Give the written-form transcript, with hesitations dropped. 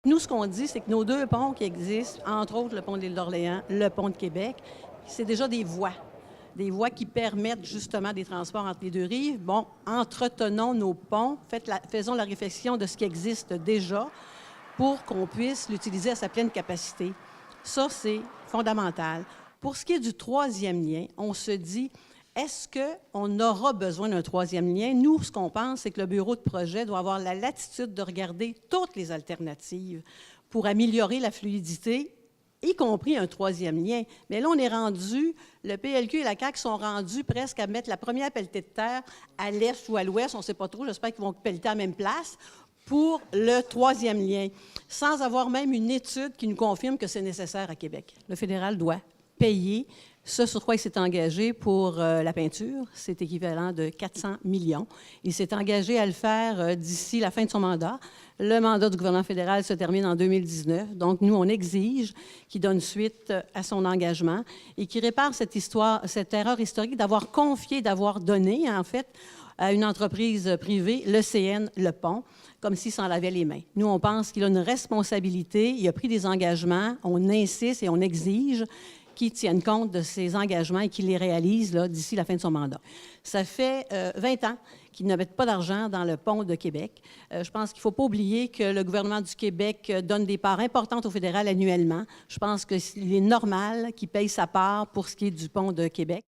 Nous, ce qu'on dit, c'est que nos deux ponts qui existent, entre autres le pont de l'Île d'Orléans, le pont de Québec, c'est déjà des voies. Des voies qui permettent justement des transports entre les deux rives. Bon, entretenons nos ponts, faisons la réflexion de ce qui existe déjà pour qu'on puisse l'utiliser à sa pleine capacité. Ça, c'est fondamental. Pour ce qui est du troisième lien, on se dit, est-ce qu'on aura besoin d'un troisième lien? Nous, ce qu'on pense, c'est que le bureau de projet doit avoir la latitude de regarder toutes les alternatives pour améliorer la fluidité, y compris un troisième lien. Mais là, on est rendu, le PLQ et la CAQ sont rendus presque à mettre la première pelletée de terre à l'est ou à l'ouest, on ne sait pas trop, j'espère qu'ils vont pelleter à la même place, pour le troisième lien, sans avoir même une étude qui nous confirme que c'est nécessaire à Québec. Le fédéral doit payer ce sur quoi il s'est engagé pour la peinture. C'est équivalent de 400 millions. Il s'est engagé à le faire d'ici la fin de son mandat. Le mandat du gouvernement fédéral se termine en 2019. Donc, nous, on exige qu'il donne suite à son engagement et qu'il répare cette erreur historique d'avoir confié, d'avoir donné, en fait, à une entreprise privée, le CN, le pont, comme s'il s'en lavait les mains. Nous, on pense qu'il a une responsabilité, il a pris des engagements, on insiste et on exige qu'il tienne compte de ses engagements et qu'il les réalise d'ici la fin de son mandat. Ça fait 20 ans qu'il ne met pas d'argent dans le pont de Québec. Je pense qu'il ne faut pas oublier que le gouvernement du Québec donne des parts importantes au fédéral annuellement. Je pense qu'il est normal qu'il paye sa part pour ce qui est du pont de Québec.